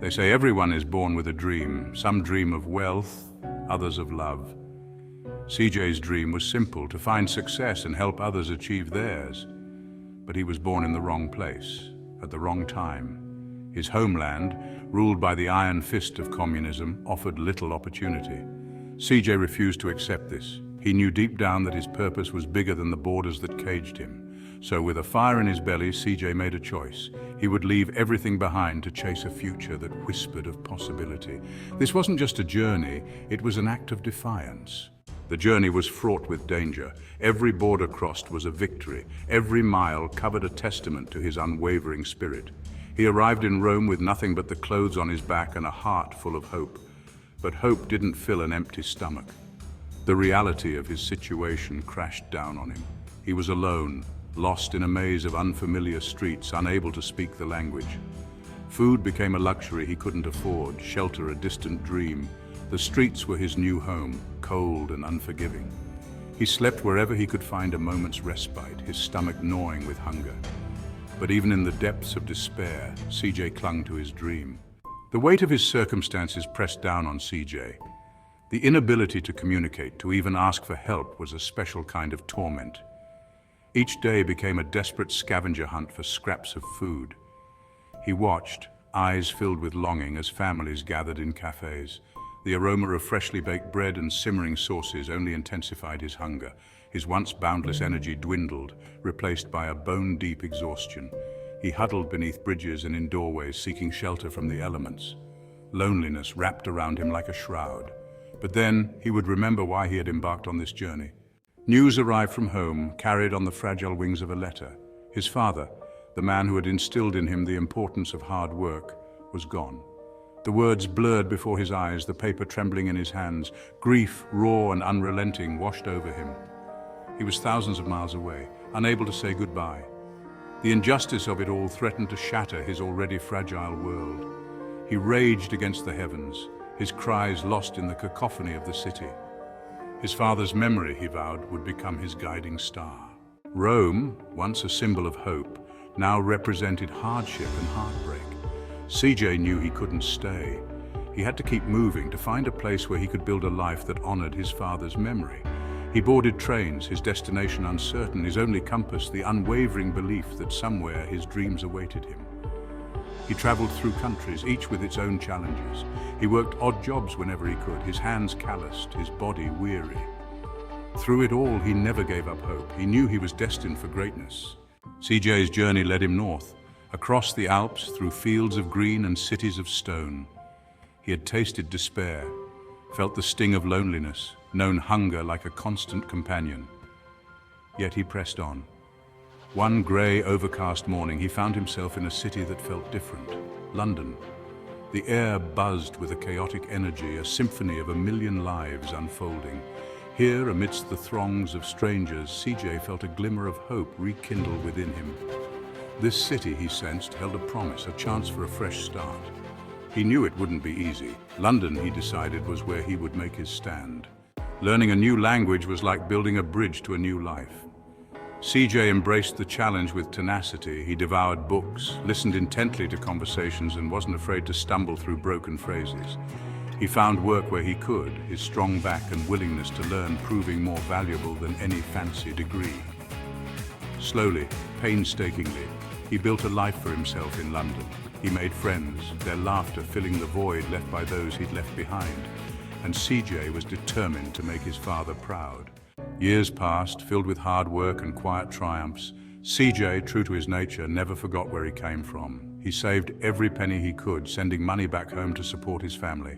They say everyone is born with a dream. Some dream of wealth, others of love. CJ's dream was simple, to find success and help others achieve theirs. But he was born in the wrong place, at the wrong time. His homeland, ruled by the iron fist of communism, offered little opportunity. CJ refused to accept this. He knew deep down that his purpose was bigger than the borders that caged him. So with a fire in his belly, CJ made a choice. He would leave everything behind to chase a future that whispered of possibility. This wasn't just a journey, it was an act of defiance. The journey was fraught with danger. Every border crossed was a victory. Every mile covered a testament to his unwavering spirit. He arrived in Rome with nothing but the clothes on his back and a heart full of hope. But hope didn't fill an empty stomach. The reality of his situation crashed down on him. He was alone, lost in a maze of unfamiliar streets, unable to speak the language. Food became a luxury he couldn't afford, shelter a distant dream. The streets were his new home, cold and unforgiving. He slept wherever he could find a moment's respite, his stomach gnawing with hunger. But even in the depths of despair, CJ clung to his dream. The weight of his circumstances pressed down on CJ. The inability to communicate, to even ask for help, was a special kind of torment. Each day became a desperate scavenger hunt for scraps of food. He watched, eyes filled with longing, as families gathered in cafes. The aroma of freshly baked bread and simmering sauces only intensified his hunger. His once boundless energy dwindled, replaced by a bone-deep exhaustion. He huddled beneath bridges and in doorways, seeking shelter from the elements. Loneliness wrapped around him like a shroud. But then he would remember why he had embarked on this journey. News arrived from home, carried on the fragile wings of a letter. His father, the man who had instilled in him the importance of hard work, was gone. The words blurred before his eyes, the paper trembling in his hands. Grief, raw and unrelenting, washed over him. He was thousands of miles away, unable to say goodbye. The injustice of it all threatened to shatter his already fragile world. He raged against the heavens, his cries lost in the cacophony of the city. His father's memory, he vowed, would become his guiding star. Rome, once a symbol of hope, now represented hardship and heartbreak. CJ knew he couldn't stay. He had to keep moving, to find a place where he could build a life that honored his father's memory. He boarded trains, his destination uncertain, his only compass the unwavering belief that somewhere his dreams awaited him. He traveled through countries, each with its own challenges. He worked odd jobs whenever he could, his hands calloused, his body weary. Through it all, he never gave up hope. He knew he was destined for greatness. CJ's journey led him north, across the Alps, through fields of green and cities of stone. He had tasted despair, felt the sting of loneliness, known hunger like a constant companion. Yet he pressed on. One grey, overcast morning, he found himself in a city that felt different, London. The air buzzed with a chaotic energy, a symphony of a million lives unfolding. Here, amidst the throngs of strangers, CJ felt a glimmer of hope rekindle within him. This city, he sensed, held a promise, a chance for a fresh start. He knew it wouldn't be easy. London, he decided, was where he would make his stand. Learning a new language was like building a bridge to a new life. CJ embraced the challenge with tenacity. He devoured books, listened intently to conversations, and wasn't afraid to stumble through broken phrases. He found work where he could, his strong back and willingness to learn proving more valuable than any fancy degree. Slowly, painstakingly, he built a life for himself in London. He made friends, their laughter filling the void left by those he'd left behind. And CJ was determined to make his father proud. Years passed, filled with hard work and quiet triumphs. CJ, true to his nature, never forgot where he came from. He saved every penny he could, sending money back home to support his family.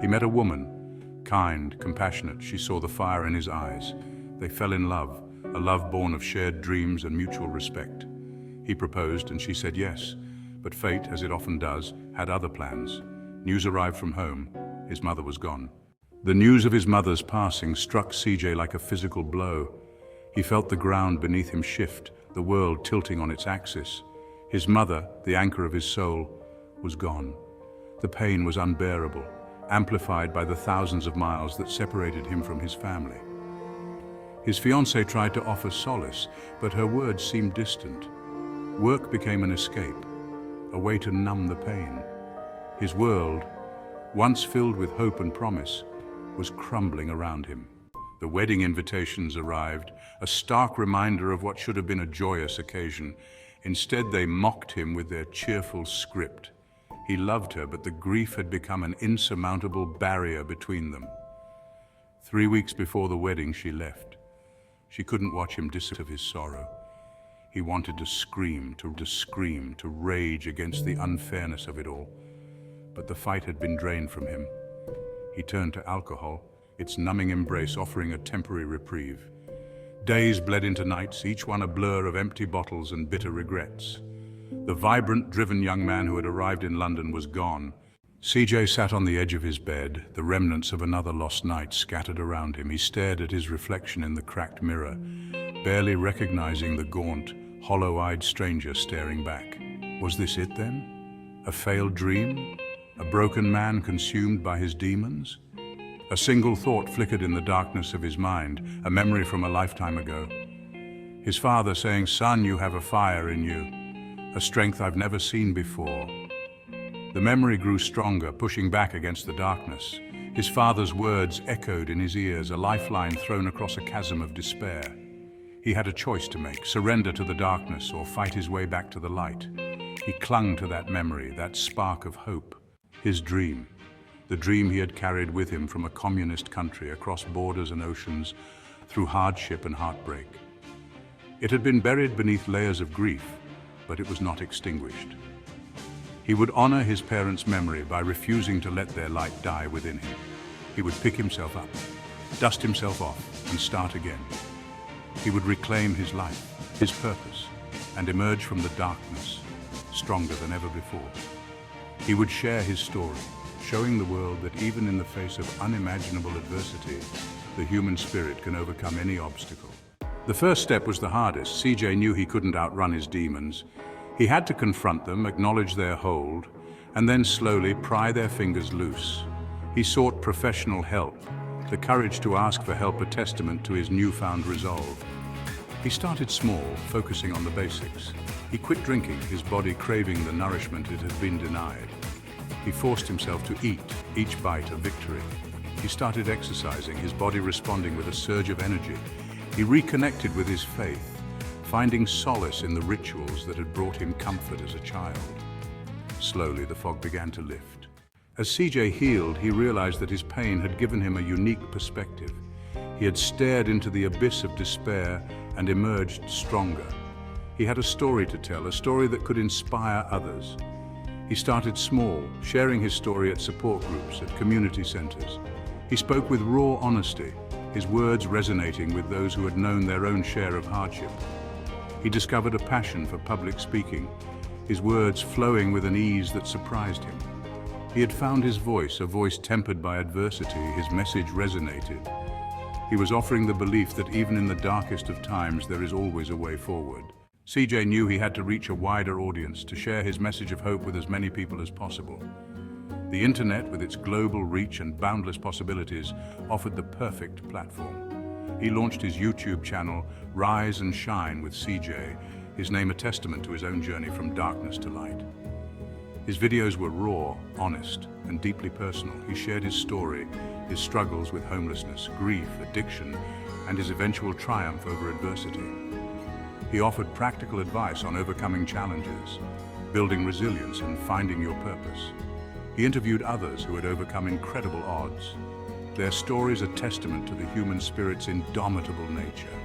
He met a woman, kind, compassionate. She saw the fire in his eyes. They fell in love, a love born of shared dreams and mutual respect. He proposed and she said yes, but fate, as it often does, had other plans. News arrived from home. His mother was gone. The news of his mother's passing struck CJ like a physical blow. He felt the ground beneath him shift, the world tilting on its axis. His mother, the anchor of his soul, was gone. The pain was unbearable, amplified by the thousands of miles that separated him from his family. His fiancée tried to offer solace, but her words seemed distant. Work became an escape, a way to numb the pain. His world, once filled with hope and promise, was crumbling around him. The wedding invitations arrived, a stark reminder of what should have been a joyous occasion. Instead, they mocked him with their cheerful script. He loved her, but the grief had become an insurmountable barrier between them. 3 weeks before the wedding, she left. She couldn't watch him disappear of his sorrow. He wanted to scream, to rage against the unfairness of it all. But the fight had been drained from him. He turned to alcohol, its numbing embrace offering a temporary reprieve. Days bled into nights, each one a blur of empty bottles and bitter regrets. The vibrant, driven young man who had arrived in London was gone. CJ sat on the edge of his bed, the remnants of another lost night scattered around him. He stared at his reflection in the cracked mirror, barely recognizing the gaunt, hollow-eyed stranger staring back. Was this it then? A failed dream? A broken man consumed by his demons? A single thought flickered in the darkness of his mind, a memory from a lifetime ago. His father saying, "Son, you have a fire in you, a strength I've never seen before." The memory grew stronger, pushing back against the darkness. His father's words echoed in his ears, a lifeline thrown across a chasm of despair. He had a choice to make, surrender to the darkness or fight his way back to the light. He clung to that memory, that spark of hope. His dream, the dream he had carried with him from a communist country, across borders and oceans, through hardship and heartbreak. It had been buried beneath layers of grief, but it was not extinguished. He would honor his parents' memory by refusing to let their light die within him. He would pick himself up, dust himself off, and start again. He would reclaim his life, his purpose, and emerge from the darkness, stronger than ever before. He would share his story, showing the world that even in the face of unimaginable adversity, the human spirit can overcome any obstacle. The first step was the hardest. CJ knew he couldn't outrun his demons. He had to confront them, acknowledge their hold, and then slowly pry their fingers loose. He sought professional help, the courage to ask for help a testament to his newfound resolve. He started small, focusing on the basics. He quit drinking, his body craving the nourishment it had been denied. He forced himself to eat, each bite a victory. He started exercising, his body responding with a surge of energy. He reconnected with his faith, finding solace in the rituals that had brought him comfort as a child. Slowly, the fog began to lift. As CJ healed, he realized that his pain had given him a unique perspective. He had stared into the abyss of despair and emerged stronger. He had a story to tell, a story that could inspire others. He started small, sharing his story at support groups, at community centers. He spoke with raw honesty, his words resonating with those who had known their own share of hardship. He discovered a passion for public speaking, his words flowing with an ease that surprised him. He had found his voice, a voice tempered by adversity. His message resonated. He was offering the belief that even in the darkest of times, there is always a way forward. CJ knew he had to reach a wider audience, to share his message of hope with as many people as possible. The internet, with its global reach and boundless possibilities, offered the perfect platform. He launched his YouTube channel, Rise and Shine with CJ, his name a testament to his own journey from darkness to light. His videos were raw, honest, and deeply personal. He shared his story, his struggles with homelessness, grief, addiction, and his eventual triumph over adversity. He offered practical advice on overcoming challenges, building resilience, and finding your purpose. He interviewed others who had overcome incredible odds. Their stories a testament to the human spirit's indomitable nature.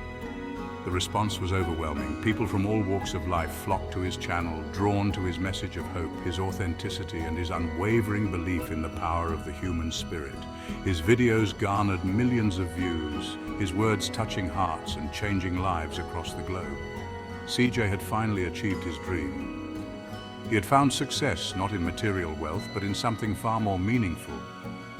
The response was overwhelming. People from all walks of life flocked to his channel, drawn to his message of hope, his authenticity, and his unwavering belief in the power of the human spirit. His videos garnered millions of views, his words touching hearts and changing lives across the globe. CJ had finally achieved his dream. He had found success not in material wealth, but in something far more meaningful.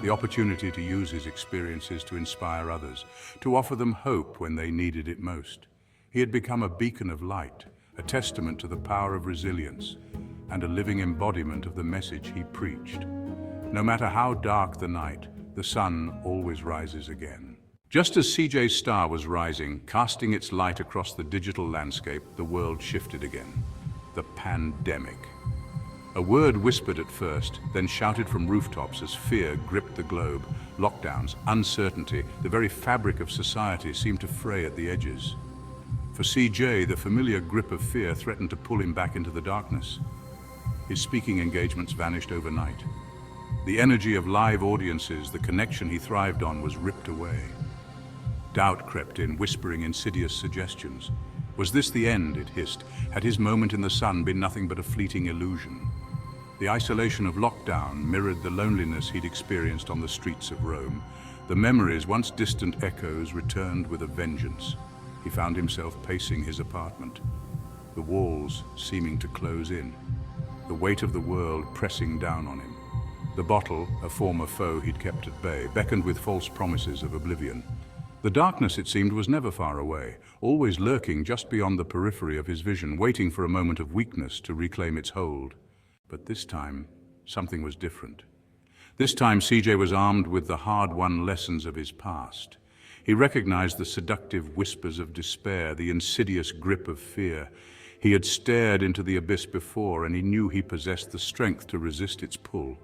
The opportunity to use his experiences to inspire others, to offer them hope when they needed it most. He had become a beacon of light, a testament to the power of resilience, and a living embodiment of the message he preached. No matter how dark the night, the sun always rises again. Just as CJ's star was rising, casting its light across the digital landscape, the world shifted again. The pandemic. A word whispered at first, then shouted from rooftops as fear gripped the globe. Lockdowns, uncertainty, the very fabric of society seemed to fray at the edges. For CJ, the familiar grip of fear threatened to pull him back into the darkness. His speaking engagements vanished overnight. The energy of live audiences, the connection he thrived on, was ripped away. Doubt crept in, whispering insidious suggestions. Was this the end, it hissed? Had his moment in the sun been nothing but a fleeting illusion? The isolation of lockdown mirrored the loneliness he'd experienced on the streets of Rome. The memories, once distant echoes, returned with a vengeance. He found himself pacing his apartment, the walls seeming to close in, the weight of the world pressing down on him. The bottle, a former foe he'd kept at bay, beckoned with false promises of oblivion. The darkness, it seemed, was never far away, always lurking just beyond the periphery of his vision, waiting for a moment of weakness to reclaim its hold. But this time, something was different. This time, CJ was armed with the hard-won lessons of his past. He recognized the seductive whispers of despair, the insidious grip of fear. He had stared into the abyss before, and he knew he possessed the strength to resist its pull.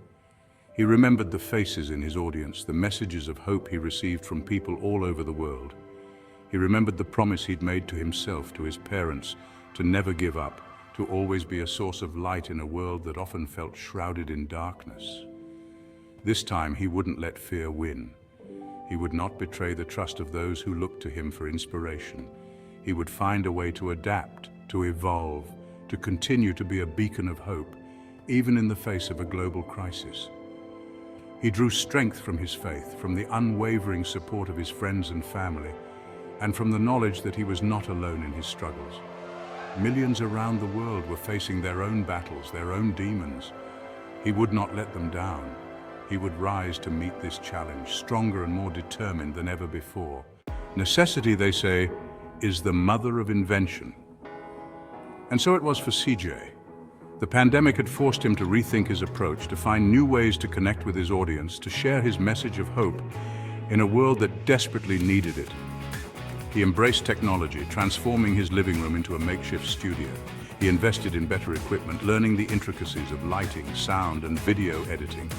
He remembered the faces in his audience, the messages of hope he received from people all over the world. He remembered the promise he'd made to himself, to his parents, to never give up, to always be a source of light in a world that often felt shrouded in darkness. This time he wouldn't let fear win. He would not betray the trust of those who looked to him for inspiration. He would find a way to adapt, to evolve, to continue to be a beacon of hope, even in the face of a global crisis. He drew strength from his faith, from the unwavering support of his friends and family, and from the knowledge that he was not alone in his struggles. Millions around the world were facing their own battles, their own demons. He would not let them down. He would rise to meet this challenge, stronger and more determined than ever before. Necessity, they say, is the mother of invention. And so it was for CJ. The pandemic had forced him to rethink his approach, to find new ways to connect with his audience, to share his message of hope in a world that desperately needed it. He embraced technology, transforming his living room into a makeshift studio. He invested in better equipment, learning the intricacies of lighting, sound, and video editing.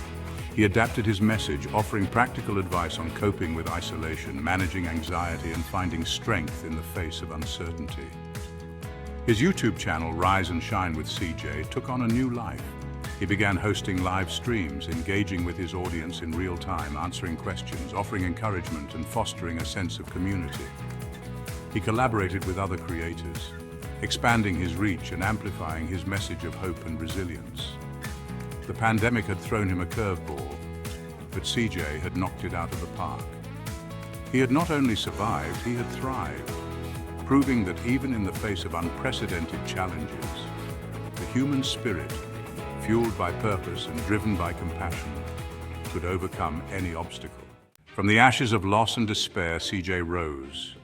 He adapted his message, offering practical advice on coping with isolation, managing anxiety, and finding strength in the face of uncertainty. His YouTube channel, Rise and Shine with CJ, took on a new life. He began hosting live streams, engaging with his audience in real time, answering questions, offering encouragement, and fostering a sense of community. He collaborated with other creators, expanding his reach and amplifying his message of hope and resilience. The pandemic had thrown him a curveball, but CJ had knocked it out of the park. He had not only survived, he had thrived, proving that even in the face of unprecedented challenges, the human spirit, fueled by purpose and driven by compassion, could overcome any obstacle. From the ashes of loss and despair, CJ rose.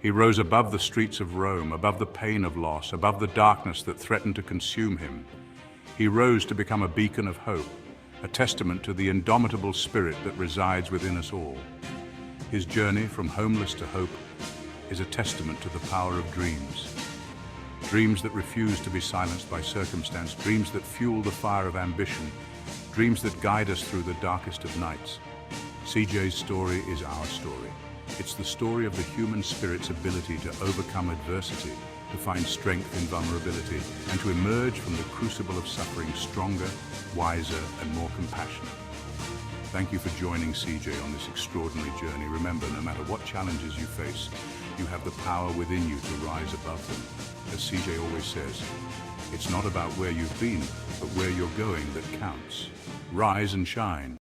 He rose above the streets of Rome, above the pain of loss, above the darkness that threatened to consume him. He rose to become a beacon of hope, a testament to the indomitable spirit that resides within us all. His journey from homeless to hope is a testament to the power of dreams. Dreams that refuse to be silenced by circumstance, dreams that fuel the fire of ambition, dreams that guide us through the darkest of nights. CJ's story is our story. It's the story of the human spirit's ability to overcome adversity, to find strength in vulnerability, and to emerge from the crucible of suffering stronger, wiser, and more compassionate. Thank you for joining CJ on this extraordinary journey. Remember, no matter what challenges you face, you have the power within you to rise above them. As CJ always says, it's not about where you've been, but where you're going that counts. Rise and shine.